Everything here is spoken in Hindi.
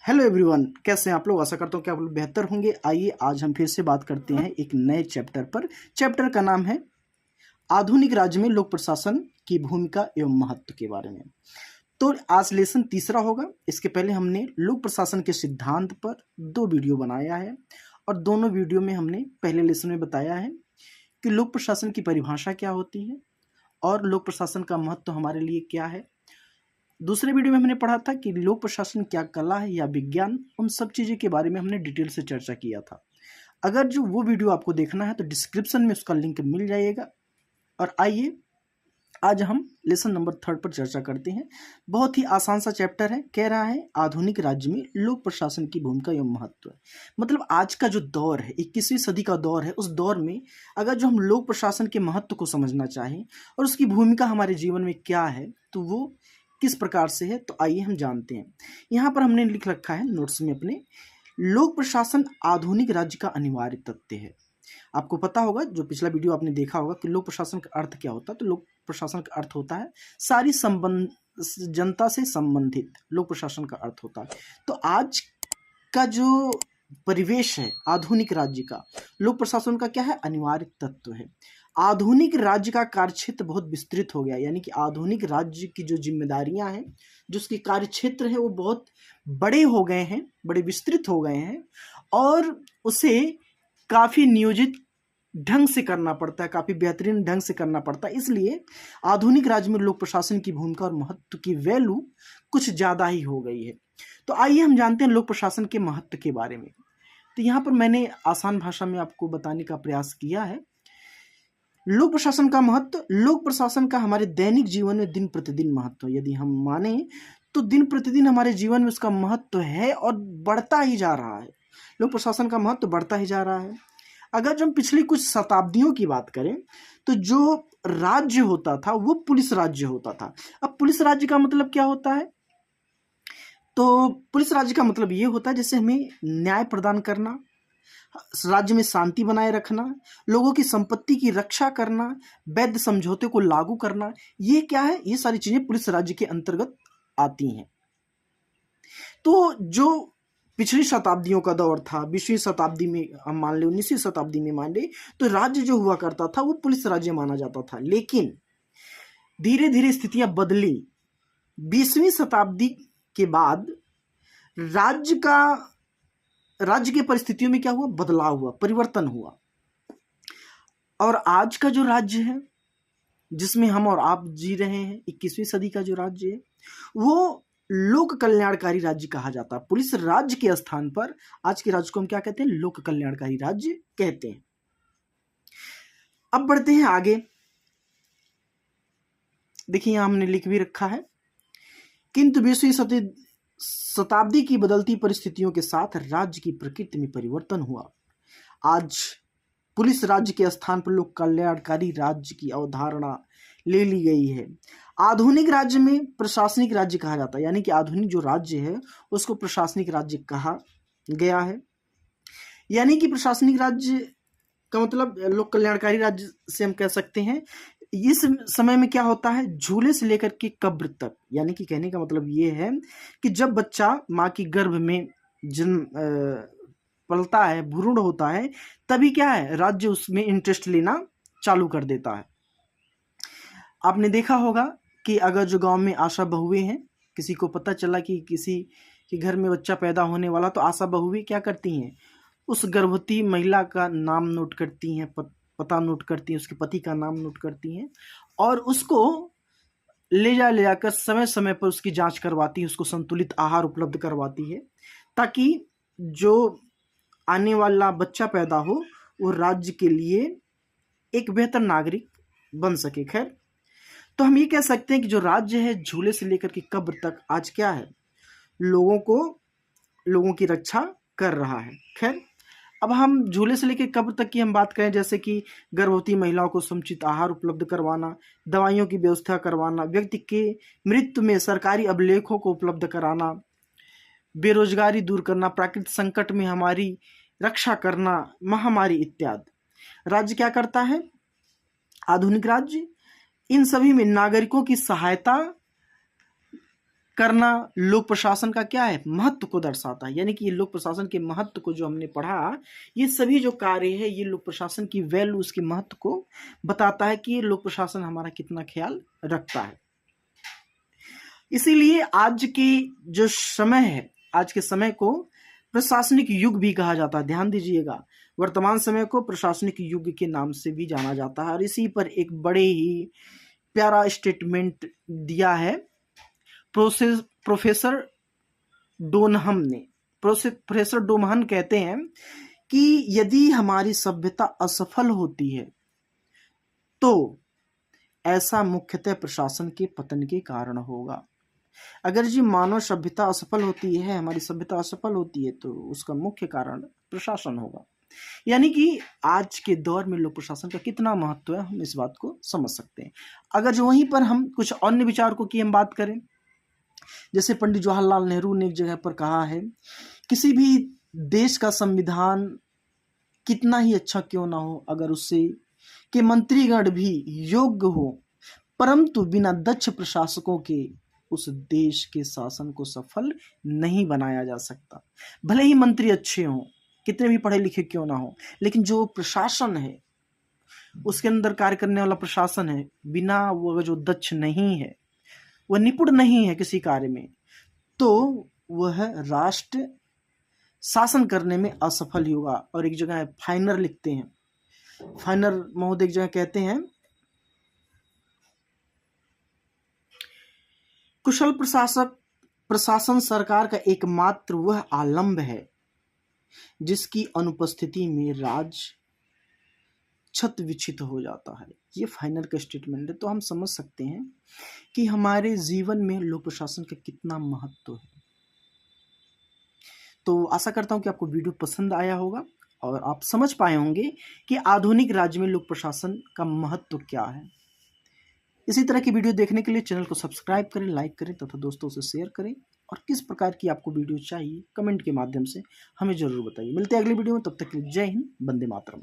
हेलो एवरीवन, कैसे हैं आप लोग। आशा करता हूँ कि आप लोग बेहतर होंगे। आइए आज हम फिर से बात करते हैं एक नए चैप्टर पर। चैप्टर का नाम है आधुनिक राज्य में लोक प्रशासन की भूमिका एवं महत्व के बारे में। तो आज लेसन तीसरा होगा। इसके पहले हमने लोक प्रशासन के सिद्धांत पर 2 वीडियो बनाया है और दोनों वीडियो में हमने पहले लेसन में बताया है कि लोक प्रशासन की परिभाषा क्या होती है और लोक प्रशासन का महत्व हमारे लिए क्या है। दूसरे वीडियो में हमने पढ़ा था कि लोक प्रशासन क्या कला है या विज्ञान, उन सब चीज़ों के बारे में हमने डिटेल से चर्चा किया था। अगर जो वो वीडियो आपको देखना है तो डिस्क्रिप्शन में उसका लिंक मिल जाएगा। और आइए आज हम लेसन नंबर 3 पर चर्चा करते हैं। बहुत ही आसान सा चैप्टर है। कह रहा है आधुनिक राज्य में लोक प्रशासन की भूमिका एवं महत्व। मतलब आज का जो दौर है, 21वीं सदी का दौर है, उस दौर में अगर जो हम लोक प्रशासन के महत्व को समझना चाहें और उसकी भूमिका हमारे जीवन में क्या है तो वो किस प्रकार से है, तो आइए हम जानते हैं। यहाँ पर हमने लिख रखा है नोट्स में अपने, लोक प्रशासन आधुनिक राज्य का अनिवार्य तथ्य है। आपको पता होगा, जो पिछला वीडियो आपने देखा होगा कि लोक प्रशासन का अर्थ क्या होता है। तो लोक प्रशासन का अर्थ होता है सारी जनता से संबंधित, लोक प्रशासन का अर्थ होता है। तो आज का जो परिवेश है आधुनिक राज्य का, लोक प्रशासन का क्या है, अनिवार्य तत्व है। आधुनिक राज्य का कार्यक्षेत्र बहुत विस्तृत हो गया, यानी कि आधुनिक राज्य की जो जिम्मेदारियां हैं, जो उसके कार्यक्षेत्र है, वो बहुत बड़े हो गए हैं, बड़े विस्तृत हो गए हैं और उसे काफ़ी नियोजित ढंग से करना पड़ता है, काफ़ी बेहतरीन ढंग से करना पड़ता है। इसलिए आधुनिक राज्य में लोक प्रशासन की भूमिका और महत्व की वैल्यू कुछ ज़्यादा ही हो गई है। तो आइए हम जानते हैं लोक प्रशासन के महत्व के बारे में। तो यहाँ पर मैंने आसान भाषा में आपको बताने का प्रयास किया है। लोक प्रशासन का महत्व, लोक प्रशासन का हमारे दैनिक जीवन में दिन प्रतिदिन महत्व, यदि हम माने तो दिन प्रतिदिन हमारे जीवन में उसका महत्व है और बढ़ता ही जा रहा है। लोक प्रशासन का महत्व बढ़ता ही जा रहा है। अगर जो हम पिछली कुछ शताब्दियों की बात करें तो जो राज्य होता था वो पुलिस राज्य होता था। अब पुलिस राज्य का मतलब क्या होता है, तो पुलिस राज्य का मतलब ये होता है जैसे हमें न्याय प्रदान करना, राज्य में शांति बनाए रखना, लोगों की संपत्ति की रक्षा करना, वैध समझौते को लागू करना। ये क्या है, ये सारी चीजें पुलिस राज्य के अंतर्गत आती हैं। तो जो पिछली शताब्दियों का दौर था, 20वीं शताब्दी में हम मान ले, 19वीं शताब्दी में मान ले, तो राज्य जो हुआ करता था वो पुलिस राज्य माना जाता था। लेकिन धीरे धीरे स्थितियां बदली। 20वीं शताब्दी के बाद राज्य की परिस्थितियों में क्या हुआ, बदलाव हुआ, परिवर्तन हुआ। और आज का जो राज्य है जिसमें हम और आप जी रहे हैं, 21वीं सदी का जो राज्य है, वो लोक कल्याणकारी राज्य कहा जाता है। पुलिस राज्य के स्थान पर आज के राज्य को हम क्या कहते हैं, लोक कल्याणकारी राज्य कहते हैं। अब बढ़ते हैं आगे। देखिए यहां हमने लिख भी रखा है, किंतु 20वीं शताब्दी की बदलती परिस्थितियों के साथ राज्य की प्रकृति में परिवर्तन हुआ। आज पुलिस राज्य के स्थान पर लोक कल्याणकारी राज्य की अवधारणा ले ली गई है। आधुनिक राज्य में प्रशासनिक राज्य कहा जाता है, यानी कि आधुनिक जो राज्य है उसको प्रशासनिक राज्य कहा गया है। यानी कि प्रशासनिक राज्य का मतलब लोक कल्याणकारी राज्य से हम कह सकते हैं। इस समय में क्या होता है, झूले से लेकर के कब्र तक, यानी कि कहने का मतलब ये है कि जब बच्चा माँ की गर्भ में जन्म पलता है, भ्रूण होता है, तभी क्या है, राज्य उसमें इंटरेस्ट लेना चालू कर देता है। आपने देखा होगा कि अगर जो गांव में आशा बहुएं हैं, किसी को पता चला कि किसी के घर में बच्चा पैदा होने वाला, तो आशा बहुएं क्या करती हैं, उस गर्भवती महिला का नाम नोट करती हैं, पता नोट करती हैं, उसके पति का नाम नोट करती हैं और उसको ले जाकर समय समय पर उसकी जांच करवाती है, उसको संतुलित आहार उपलब्ध करवाती है, ताकि जो आने वाला बच्चा पैदा हो वो राज्य के लिए एक बेहतर नागरिक बन सके। खैर, तो हम ये कह सकते हैं कि जो राज्य है झूले से लेकर के कब्र तक आज क्या है, लोगों की रक्षा कर रहा है। खैर, अब हम झूले से लेकर कब्र तक की हम बात करें, जैसे कि गर्भवती महिलाओं को समुचित आहार उपलब्ध करवाना, दवाइयों की व्यवस्था करवाना, व्यक्ति के मृत्यु में सरकारी अभिलेखों को उपलब्ध कराना, बेरोजगारी दूर करना, प्राकृतिक संकट में हमारी रक्षा करना, महामारी इत्यादि। राज्य क्या करता है, आधुनिक राज्य इन सभी में नागरिकों की सहायता करना लोक प्रशासन का क्या है, महत्व को दर्शाता है। यानी कि ये लोक प्रशासन के महत्व को जो हमने पढ़ा, ये सभी जो कार्य है ये लोक प्रशासन की वैल्यू, उसके महत्व को बताता है कि ये लोक प्रशासन हमारा कितना ख्याल रखता है। इसीलिए आज के जो समय है, आज के समय को प्रशासनिक युग भी कहा जाता है। ध्यान दीजिएगा, वर्तमान समय को प्रशासनिक युग के नाम से भी जाना जाता है। और इसी पर एक बड़े ही प्यारा स्टेटमेंट दिया है प्रोफेसर डोनहम ने। प्रोफेसर डोनहम कहते हैं कि यदि हमारी सभ्यता असफल होती है तो ऐसा मुख्यतः प्रशासन के पतन के कारण होगा। अगर जी मानव सभ्यता असफल होती है, हमारी सभ्यता असफल होती है, तो उसका मुख्य कारण प्रशासन होगा। यानी कि आज के दौर में लोक प्रशासन का कितना महत्व है, हम इस बात को समझ सकते हैं। अगर जो वहीं पर हम कुछ अन्य विचारकों की हम बात करें, जैसे पंडित जवाहरलाल नेहरू ने एक जगह पर कहा है, किसी भी देश का संविधान कितना ही अच्छा क्यों ना हो, अगर उससे के मंत्रीगण भी योग्य हो, परंतु बिना दक्ष प्रशासकों के उस देश के शासन को सफल नहीं बनाया जा सकता। भले ही मंत्री अच्छे हों, कितने भी पढ़े लिखे क्यों ना हो, लेकिन जो प्रशासन है, उसके अंदर कार्य करने वाला प्रशासन है, बिना वो जो दक्ष नहीं है, वह निपुण नहीं है किसी कार्य में, तो वह राष्ट्र शासन करने में असफल ही होगा। और एक जगह फाइनर लिखते हैं, फाइनर महोदय एक जगह कहते हैं, कुशल प्रशासन सरकार का एकमात्र वह आलंब है जिसकी अनुपस्थिति में राज छत विक्षित हो जाता है। ये फाइनल का स्टेटमेंट है। तो हम समझ सकते हैं कि हमारे जीवन में लोक प्रशासन का कितना महत्व है। तो आशा करता हूं कि आपको वीडियो पसंद आया होगा और आप समझ पाए होंगे कि आधुनिक राज्य में लोक प्रशासन का महत्व क्या है। इसी तरह की वीडियो देखने के लिए चैनल को सब्सक्राइब करें, लाइक करें तथा दोस्तों से शेयर करें। और किस प्रकार की आपको वीडियो चाहिए, कमेंट के माध्यम से हमें जरूर बताइए। मिलते हैं अगली वीडियो में, तब तक के लिए जय हिंद, वंदे मातरम।